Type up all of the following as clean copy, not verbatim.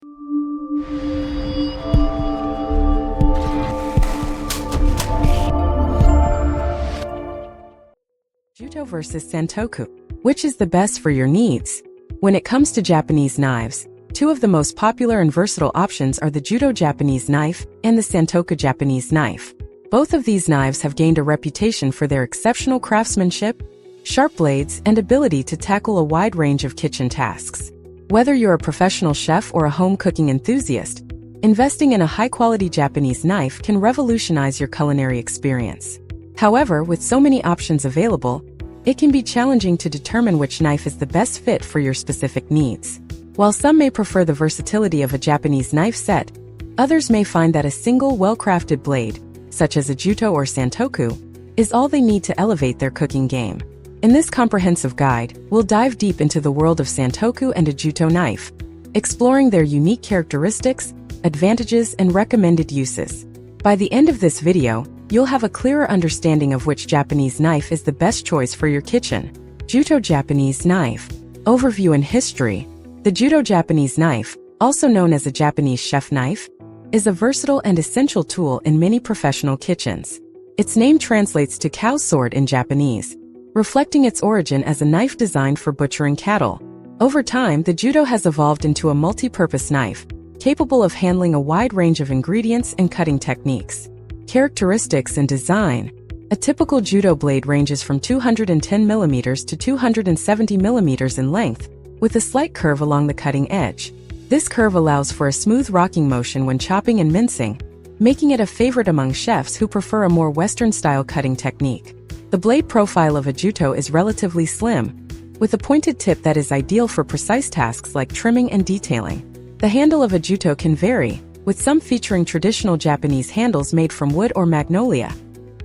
Gyuto versus Santoku. Which is the best for your needs? When it comes to Japanese knives, two of the most popular and versatile options are the Gyuto Japanese knife and the Santoku Japanese knife. Both of these knives have gained a reputation for their exceptional craftsmanship, sharp blades, and ability to tackle a wide range of kitchen tasks. Whether you're a professional chef or a home cooking enthusiast, investing in a high-quality Japanese knife can revolutionize your culinary experience. However, with so many options available, it can be challenging to determine which knife is the best fit for your specific needs. While some may prefer the versatility of a Japanese knife set, others may find that a single well-crafted blade, such as a Gyuto or Santoku, is all they need to elevate their cooking game. In this comprehensive guide, we'll dive deep into the world of Santoku and a Gyuto knife, exploring their unique characteristics, advantages, and recommended uses. By the end of this video, you'll have a clearer understanding of which Japanese knife is the best choice for your kitchen. Gyuto Japanese knife. Overview and history. The Gyuto Japanese knife, also known as a Japanese chef knife, is a versatile and essential tool in many professional kitchens. Its name translates to cow's sword in Japanese, reflecting its origin as a knife designed for butchering cattle. Over time, the Gyuto has evolved into a multi-purpose knife, capable of handling a wide range of ingredients and cutting techniques. Characteristics and design. A typical Gyuto blade ranges from 210 mm to 270 mm in length, with a slight curve along the cutting edge. This curve allows for a smooth rocking motion when chopping and mincing, making it a favorite among chefs who prefer a more Western-style cutting technique. The blade profile of a Gyuto is relatively slim, with a pointed tip that is ideal for precise tasks like trimming and detailing. The handle of a Gyuto can vary, with some featuring traditional Japanese handles made from wood or magnolia,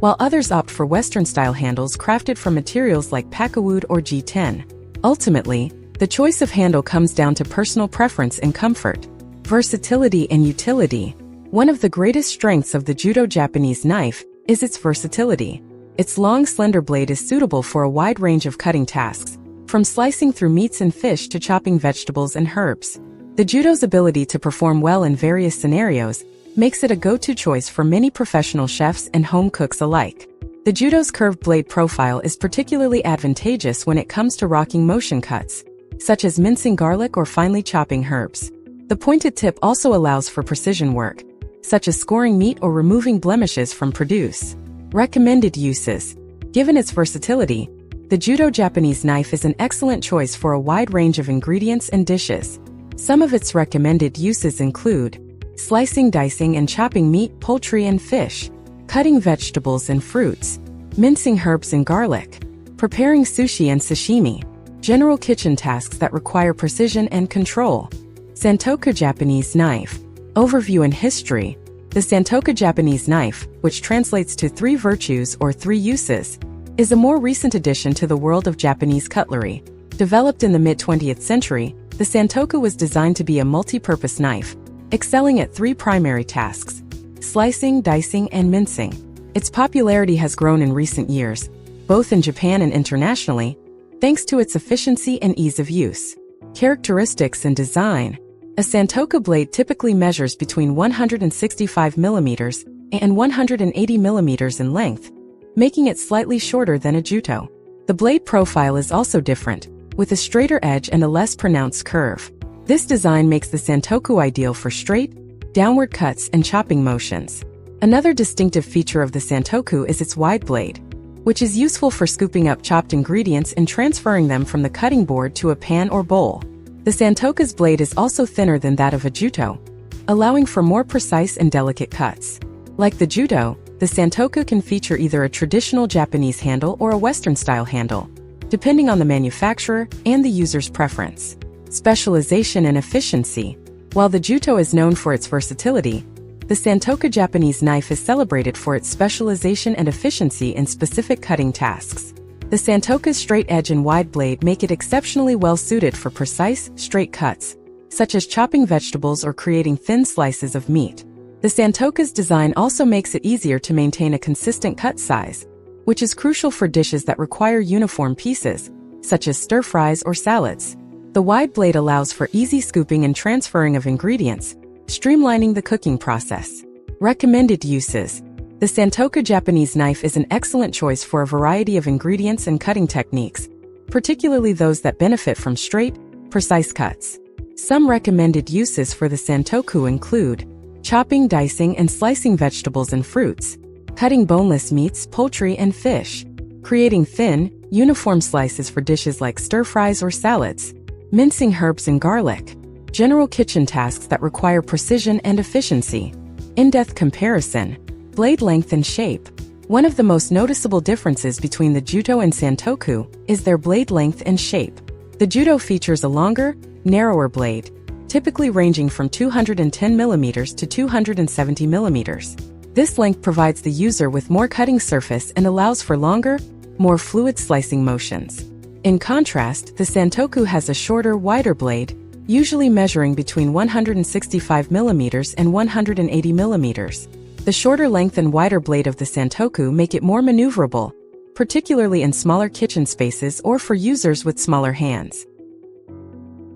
while others opt for Western-style handles crafted from materials like pakkawood or G10. Ultimately, the choice of handle comes down to personal preference and comfort. Versatility and utility. One of the greatest strengths of the Gyuto Japanese knife is its versatility. Its long, slender blade is suitable for a wide range of cutting tasks, from slicing through meats and fish to chopping vegetables and herbs. The Gyuto's ability to perform well in various scenarios makes it a go-to choice for many professional chefs and home cooks alike. The Gyuto's curved blade profile is particularly advantageous when it comes to rocking motion cuts, such as mincing garlic or finely chopping herbs. The pointed tip also allows for precision work, such as scoring meat or removing blemishes from produce. Recommended uses. Given its versatility, the Gyuto Japanese knife is an excellent choice for a wide range of ingredients and dishes. Some of its recommended uses include slicing, dicing, and chopping meat, poultry, and fish, cutting vegetables and fruits, mincing herbs and garlic, preparing sushi and sashimi, general kitchen tasks that require precision and control. Santoku Japanese knife. Overview and history. The Santoku Japanese knife, which translates to three virtues or three uses, is a more recent addition to the world of Japanese cutlery. Developed in the mid-20th century, the Santoku was designed to be a multi-purpose knife, excelling at three primary tasks: slicing, dicing, and mincing. Its popularity has grown in recent years, both in Japan and internationally, thanks to its efficiency and ease of use. Characteristics and design. A Santoku blade typically measures between 165 mm and 180 mm in length, making it slightly shorter than a Gyuto. The blade profile is also different, with a straighter edge and a less pronounced curve. This design makes the Santoku ideal for straight, downward cuts and chopping motions. Another distinctive feature of the Santoku is its wide blade, which is useful for scooping up chopped ingredients and transferring them from the cutting board to a pan or bowl. The Santoku's blade is also thinner than that of a Gyuto, allowing for more precise and delicate cuts. Like the Gyuto, the Santoku can feature either a traditional Japanese handle or a Western-style handle, depending on the manufacturer and the user's preference. Specialization and efficiency. While the Gyuto is known for its versatility, the Santoku Japanese knife is celebrated for its specialization and efficiency in specific cutting tasks. The Santoku's straight edge and wide blade make it exceptionally well suited for precise, straight cuts, such as chopping vegetables or creating thin slices of meat. The Santoku's design also makes it easier to maintain a consistent cut size, which is crucial for dishes that require uniform pieces, such as stir-fries or salads. The wide blade allows for easy scooping and transferring of ingredients, streamlining the cooking process. Recommended uses. The Santoku Japanese knife is an excellent choice for a variety of ingredients and cutting techniques, particularly those that benefit from straight, precise cuts. Some recommended uses for the Santoku include chopping, dicing, and slicing vegetables and fruits, cutting boneless meats, poultry, and fish, creating thin, uniform slices for dishes like stir-fries or salads, mincing herbs and garlic, general kitchen tasks that require precision and efficiency. In-depth comparison, blade length and shape. One of the most noticeable differences between the Gyuto and Santoku is their blade length and shape. The Gyuto features a longer, narrower blade, typically ranging from 210 mm to 270 mm. This length provides the user with more cutting surface and allows for longer, more fluid slicing motions. In contrast, the Santoku has a shorter, wider blade, usually measuring between 165 mm and 180 mm. The shorter length and wider blade of the Santoku make it more maneuverable, particularly in smaller kitchen spaces or for users with smaller hands.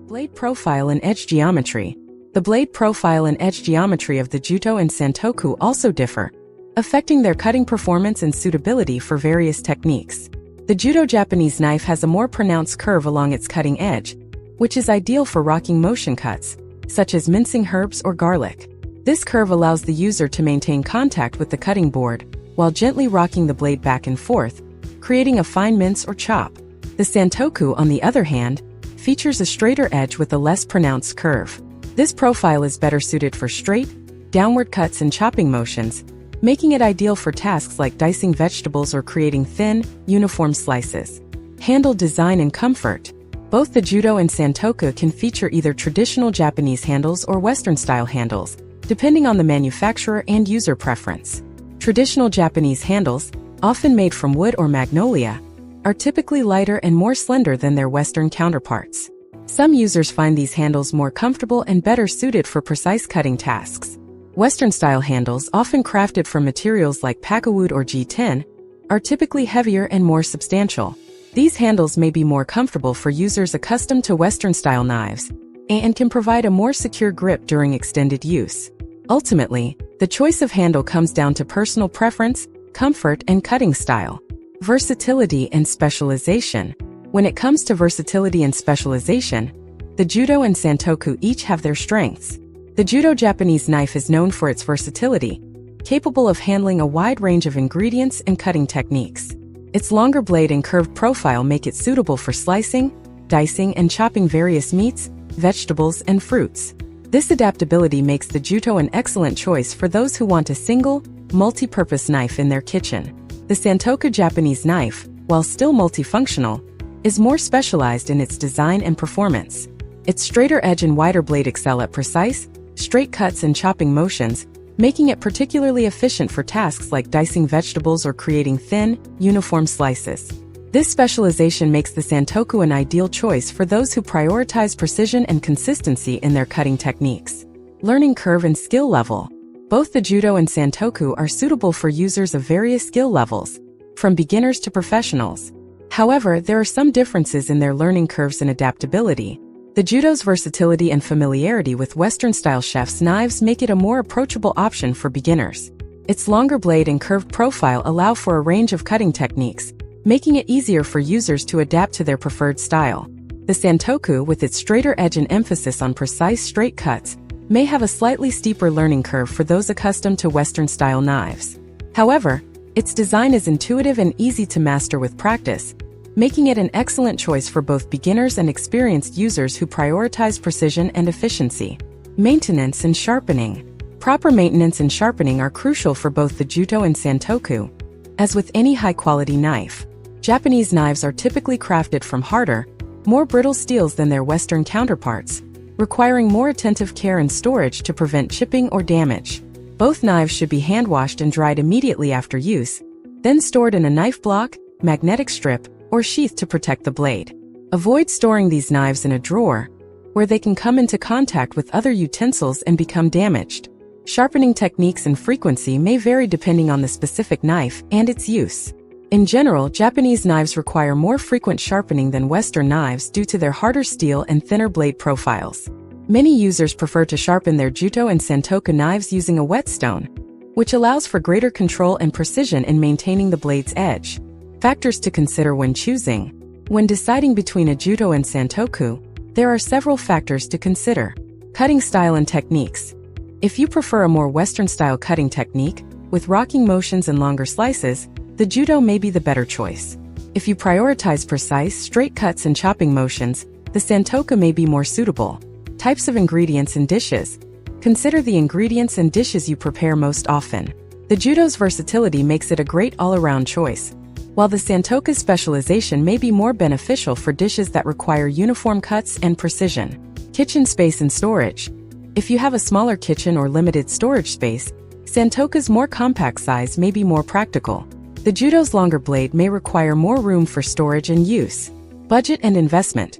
Blade profile and edge geometry. The blade profile and edge geometry of the Gyuto and Santoku also differ, affecting their cutting performance and suitability for various techniques. The Gyuto Japanese knife has a more pronounced curve along its cutting edge, which is ideal for rocking motion cuts, such as mincing herbs or garlic. This curve allows the user to maintain contact with the cutting board, while gently rocking the blade back and forth, creating a fine mince or chop. The Santoku, on the other hand, features a straighter edge with a less pronounced curve. This profile is better suited for straight, downward cuts and chopping motions, making it ideal for tasks like dicing vegetables or creating thin, uniform slices. Handle design and comfort. Both the Gyuto and Santoku can feature either traditional Japanese handles or Western-style handles, depending on the manufacturer and user preference. Traditional Japanese handles, often made from wood or magnolia, are typically lighter and more slender than their Western counterparts. Some users find these handles more comfortable and better suited for precise cutting tasks. Western-style handles, often crafted from materials like pakkawood or G10, are typically heavier and more substantial. These handles may be more comfortable for users accustomed to Western-style knives and can provide a more secure grip during extended use. Ultimately, the choice of handle comes down to personal preference, comfort, and cutting style. Versatility and specialization. When it comes to versatility and specialization, the Gyuto and Santoku each have their strengths. The Gyuto Japanese knife is known for its versatility, capable of handling a wide range of ingredients and cutting techniques. Its longer blade and curved profile make it suitable for slicing, dicing, and chopping various meats, vegetables, and fruits. This adaptability makes the Gyuto an excellent choice for those who want a single, multi-purpose knife in their kitchen. The Santoku Japanese knife, while still multifunctional, is more specialized in its design and performance. Its straighter edge and wider blade excel at precise, straight cuts and chopping motions, making it particularly efficient for tasks like dicing vegetables or creating thin, uniform slices. This specialization makes the Santoku an ideal choice for those who prioritize precision and consistency in their cutting techniques. Learning curve and skill level. Both the Gyuto and Santoku are suitable for users of various skill levels, from beginners to professionals. However, there are some differences in their learning curves and adaptability. The Gyuto's versatility and familiarity with Western-style chef's knives make it a more approachable option for beginners. Its longer blade and curved profile allow for a range of cutting techniques, making it easier for users to adapt to their preferred style. The Santoku, with its straighter edge and emphasis on precise straight cuts, may have a slightly steeper learning curve for those accustomed to Western-style knives. However, its design is intuitive and easy to master with practice, making it an excellent choice for both beginners and experienced users who prioritize precision and efficiency. Maintenance and sharpening. Proper maintenance and sharpening are crucial for both the Gyuto and Santoku. As with any high-quality knife, Japanese knives are typically crafted from harder, more brittle steels than their Western counterparts, requiring more attentive care and storage to prevent chipping or damage. Both knives should be hand-washed and dried immediately after use, then stored in a knife block, magnetic strip, or sheath to protect the blade. Avoid storing these knives in a drawer, where they can come into contact with other utensils and become damaged. Sharpening techniques and frequency may vary depending on the specific knife and its use. In general, Japanese knives require more frequent sharpening than Western knives due to their harder steel and thinner blade profiles. Many users prefer to sharpen their Gyuto and Santoku knives using a whetstone, which allows for greater control and precision in maintaining the blade's edge. Factors to consider when choosing. When deciding between a Gyuto and Santoku, there are several factors to consider. Cutting style and techniques. If you prefer a more Western-style cutting technique, with rocking motions and longer slices, the Gyuto may be the better choice. If you prioritize precise, straight cuts and chopping motions, the Santoku may be more suitable. Types of ingredients and dishes. Consider the ingredients and dishes you prepare most often. The Gyuto's versatility makes it a great all-around choice, while the Santoku's specialization may be more beneficial for dishes that require uniform cuts and precision. Kitchen space and storage. If you have a smaller kitchen or limited storage space, Santoku's more compact size may be more practical. The Gyuto's longer blade may require more room for storage and use. Budget and investment.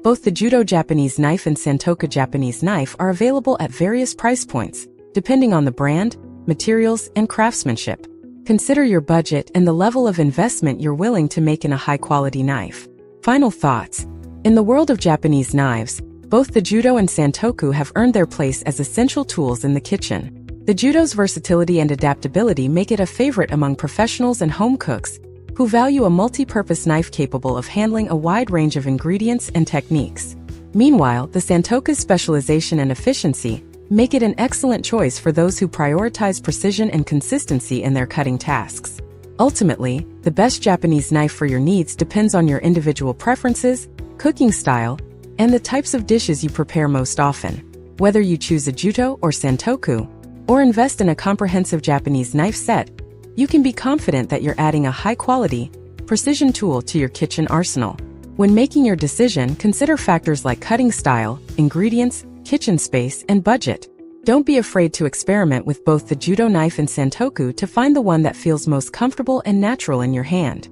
Both the Gyuto Japanese knife and Santoku Japanese knife are available at various price points, depending on the brand, materials, and craftsmanship. Consider your budget and the level of investment you're willing to make in a high-quality knife. Final thoughts. In the world of Japanese knives, both the Gyuto and Santoku have earned their place as essential tools in the kitchen. The Gyuto's versatility and adaptability make it a favorite among professionals and home cooks, who value a multi-purpose knife capable of handling a wide range of ingredients and techniques. Meanwhile, the Santoku's specialization and efficiency make it an excellent choice for those who prioritize precision and consistency in their cutting tasks. Ultimately, the best Japanese knife for your needs depends on your individual preferences, cooking style, and the types of dishes you prepare most often. Whether you choose a Gyuto or Santoku, or invest in a comprehensive Japanese knife set, you can be confident that you're adding a high-quality, precision tool to your kitchen arsenal. When making your decision, consider factors like cutting style, ingredients, kitchen space, and budget. Don't be afraid to experiment with both the Gyuto knife and Santoku to find the one that feels most comfortable and natural in your hand.